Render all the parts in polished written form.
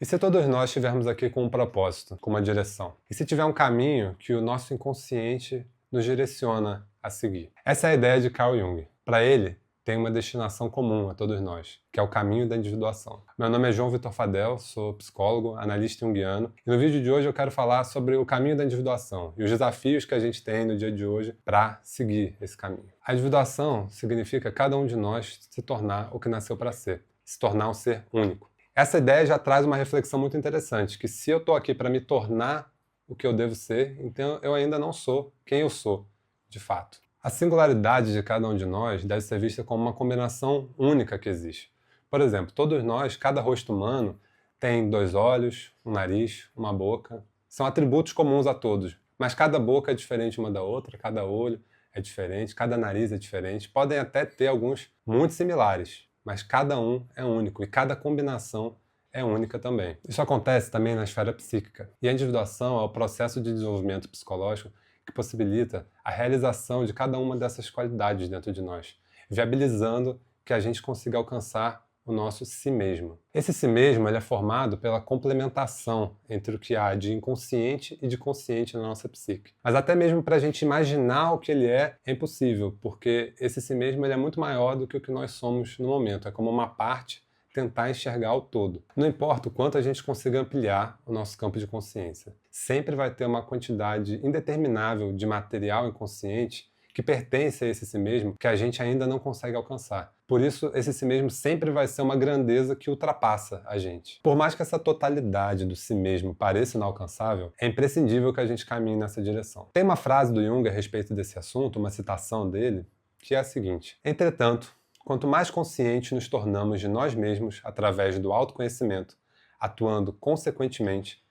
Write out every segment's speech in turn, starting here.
E se todos nós estivermos aqui com um propósito, com uma direção? E se tiver um caminho que o nosso inconsciente nos direciona a seguir? Essa é a ideia de Carl Jung. Para ele, tem uma destinação comum a todos nós, que é o caminho da individuação. Meu nome é João Vitor Fadel, sou psicólogo, analista junguiano, e no vídeo de hoje eu quero falar sobre o caminho da individuação e os desafios que a gente tem no dia de hoje para seguir esse caminho. A individuação significa cada um de nós se tornar o que nasceu para ser, se tornar um ser único. Essa ideia já traz uma reflexão muito interessante, que se eu estou aqui para me tornar o que eu devo ser, então eu ainda não sou quem eu sou, de fato. A singularidade de cada um de nós deve ser vista como uma combinação única que existe. Por exemplo, todos nós, cada rosto humano, tem 2 olhos, um nariz, uma boca. São atributos comuns a todos, mas cada boca é diferente uma da outra, cada olho é diferente, cada nariz é diferente. Podem até ter alguns muito similares, mas cada um é único e cada combinação é única também. Isso acontece também na esfera psíquica. E a individuação é o processo de desenvolvimento psicológico que possibilita a realização de cada uma dessas qualidades dentro de nós, viabilizando que a gente consiga alcançar o nosso si mesmo. Esse si mesmo ele é formado pela complementação entre o que há de inconsciente e de consciente na nossa psique. Mas até mesmo para a gente imaginar o que ele é impossível, porque esse si mesmo ele é muito maior do que o que nós somos no momento. É como uma parte tentar enxergar o todo. Não importa o quanto a gente consiga ampliar o nosso campo de consciência, sempre vai ter uma quantidade indeterminável de material inconsciente que pertence a esse si mesmo que a gente ainda não consegue alcançar. Por isso, esse si mesmo sempre vai ser uma grandeza que ultrapassa a gente. Por mais que essa totalidade do si mesmo pareça inalcançável, é imprescindível que a gente caminhe nessa direção. Tem uma frase do Jung a respeito desse assunto, uma citação dele, que é a seguinte: entretanto, quanto mais conscientes nos tornamos de nós mesmos através do autoconhecimento, atuando consequentemente,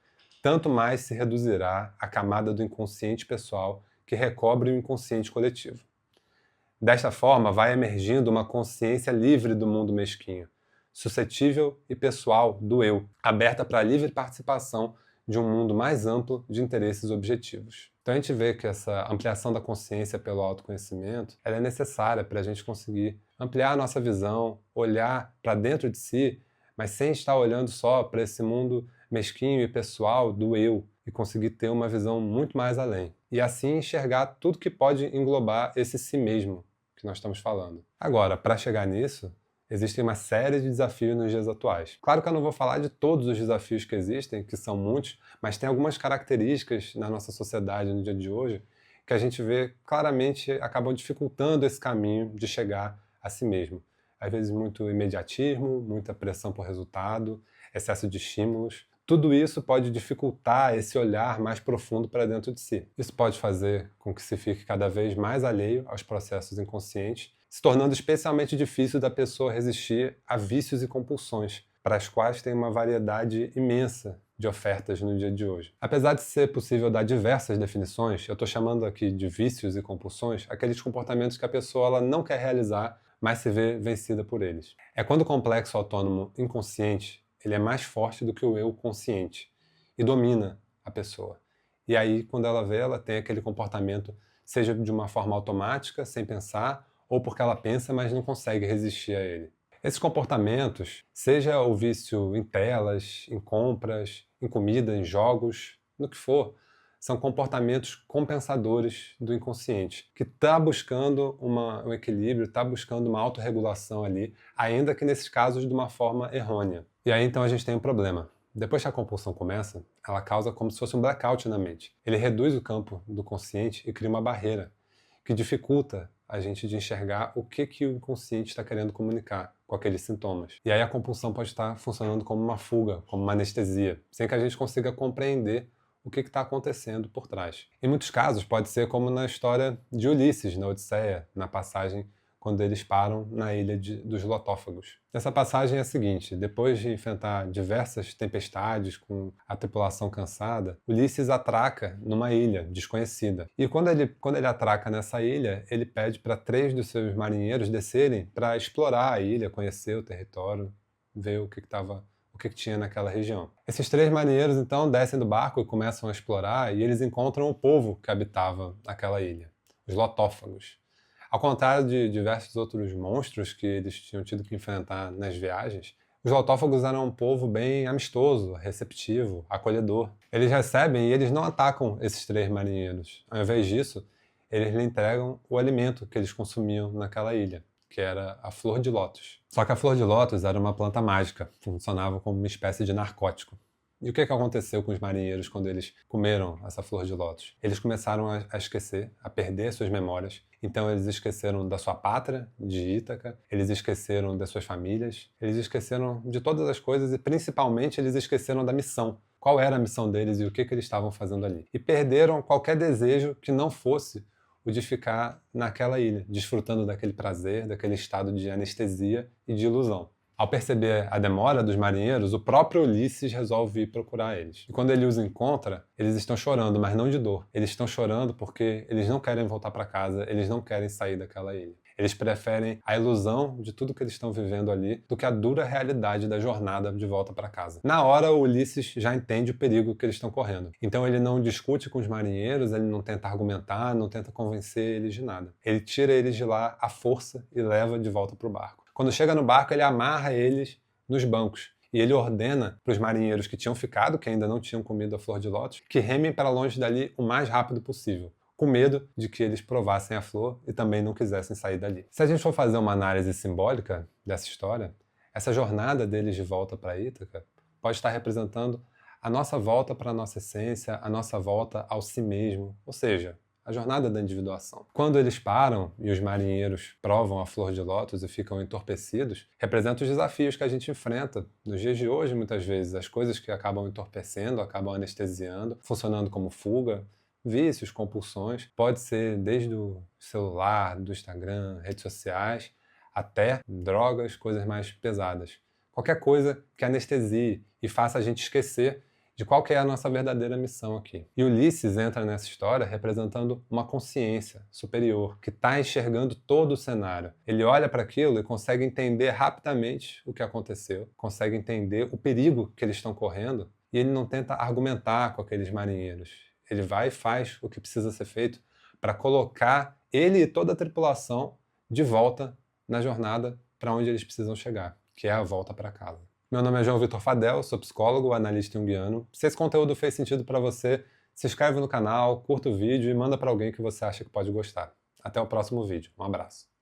tanto mais se reduzirá a camada do inconsciente pessoal que recobre o inconsciente coletivo. Desta forma, vai emergindo uma consciência livre do mundo mesquinho, suscetível e pessoal do eu, aberta para a livre participação de um mundo mais amplo de interesses objetivos. Então a gente vê que essa ampliação da consciência pelo autoconhecimento ela é necessária para a gente conseguir ampliar a nossa visão, olhar para dentro de si, mas sem estar olhando só para esse mundo mesquinho e pessoal do eu, e conseguir ter uma visão muito mais além. E assim enxergar tudo que pode englobar esse si mesmo que nós estamos falando. Agora, para chegar nisso, existem uma série de desafios nos dias atuais. Claro que eu não vou falar de todos os desafios que existem, que são muitos, mas tem algumas características na nossa sociedade no dia de hoje que a gente vê claramente acabam dificultando esse caminho de chegar a si mesmo. Às vezes muito imediatismo, muita pressão por resultado, excesso de estímulos. Tudo isso pode dificultar esse olhar mais profundo para dentro de si. Isso pode fazer com que se fique cada vez mais alheio aos processos inconscientes, se tornando especialmente difícil da pessoa resistir a vícios e compulsões, para as quais tem uma variedade imensa de ofertas no dia de hoje. Apesar de ser possível dar diversas definições, eu estou chamando aqui de vícios e compulsões aqueles comportamentos que a pessoa ela não quer realizar, mas se vê vencida por eles. É quando o complexo autônomo inconsciente ele é mais forte do que o eu consciente e domina a pessoa. E aí, quando ela vê, ela tem aquele comportamento, seja de uma forma automática, sem pensar, ou porque ela pensa, mas não consegue resistir a ele. Esses comportamentos, seja o vício em telas, em compras, em comida, em jogos, no que for, são comportamentos compensadores do inconsciente, que está buscando um equilíbrio, está buscando uma autorregulação ali, ainda que nesses casos de uma forma errônea. E aí então a gente tem um problema. Depois que a compulsão começa, ela causa como se fosse um blackout na mente. Ele reduz o campo do consciente e cria uma barreira que dificulta a gente de enxergar o que o inconsciente está querendo comunicar com aqueles sintomas. E aí a compulsão pode estar funcionando como uma fuga, como uma anestesia, sem que a gente consiga compreender o que está acontecendo por trás. Em muitos casos pode ser como na história de Ulisses, na Odisseia, na passagem quando eles param na ilha dos Lotófagos. Essa passagem é a seguinte: depois de enfrentar diversas tempestades com a tripulação cansada, Ulisses atraca numa ilha desconhecida. E quando ele atraca nessa ilha, ele pede para 3 dos seus marinheiros descerem para explorar a ilha, conhecer o território, ver o que tinha naquela região. Esses 3 marinheiros então descem do barco e começam a explorar e eles encontram o povo que habitava aquela ilha, os Lotófagos. Ao contrário de diversos outros monstros que eles tinham tido que enfrentar nas viagens, Os autófagos eram um povo bem amistoso, receptivo, acolhedor. Eles recebem e eles não atacam esses 3 marinheiros. Ao invés disso, eles lhe entregam o alimento que eles consumiam naquela ilha, que era a flor de lótus. Só que a flor de lótus era uma planta mágica, funcionava como uma espécie de narcótico. E o que aconteceu com os marinheiros quando eles comeram essa flor de lótus? Eles começaram a esquecer, a perder suas memórias. Então eles esqueceram da sua pátria, de Ítaca, eles esqueceram das suas famílias, eles esqueceram de todas as coisas e principalmente eles esqueceram da missão. Qual era a missão deles e o que eles estavam fazendo ali. E perderam qualquer desejo que não fosse o de ficar naquela ilha, desfrutando daquele prazer, daquele estado de anestesia e de ilusão. Ao perceber a demora dos marinheiros, o próprio Ulisses resolve ir procurar eles. E quando ele os encontra, eles estão chorando, mas não de dor. Eles estão chorando porque eles não querem voltar para casa, eles não querem sair daquela ilha. Eles preferem a ilusão de tudo que eles estão vivendo ali do que a dura realidade da jornada de volta para casa. Na hora, o Ulisses já entende o perigo que eles estão correndo. Então ele não discute com os marinheiros, ele não tenta argumentar, não tenta convencer eles de nada. Ele tira eles de lá à força e leva de volta para o barco. Quando chega no barco, ele amarra eles nos bancos. E ele ordena para os marinheiros que tinham ficado, que ainda não tinham comido a flor de lótus, que remem para longe dali o mais rápido possível, com medo de que eles provassem a flor e também não quisessem sair dali. Se a gente for fazer uma análise simbólica dessa história, essa jornada deles de volta para Ítaca pode estar representando a nossa volta para a nossa essência, a nossa volta ao si mesmo, ou seja, a jornada da individuação. Quando eles param e os marinheiros provam a flor de lótus e ficam entorpecidos, representa os desafios que a gente enfrenta nos dias de hoje, muitas vezes. As coisas que acabam entorpecendo, acabam anestesiando, funcionando como fuga, vícios, compulsões. Pode ser desde o celular, do Instagram, redes sociais, até drogas, coisas mais pesadas. Qualquer coisa que anestesie e faça a gente esquecer de qual que é a nossa verdadeira missão aqui. E Ulisses entra nessa história representando uma consciência superior, que está enxergando todo o cenário. Ele olha para aquilo e consegue entender rapidamente o que aconteceu, consegue entender o perigo que eles estão correndo, e ele não tenta argumentar com aqueles marinheiros. Ele vai e faz o que precisa ser feito para colocar ele e toda a tripulação de volta na jornada para onde eles precisam chegar, que é a volta para casa. Meu nome é João Vitor Fadel, sou psicólogo, analista junguiano. Se esse conteúdo fez sentido para você, se inscreve no canal, curta o vídeo e manda para alguém que você acha que pode gostar. Até o próximo vídeo. Um abraço.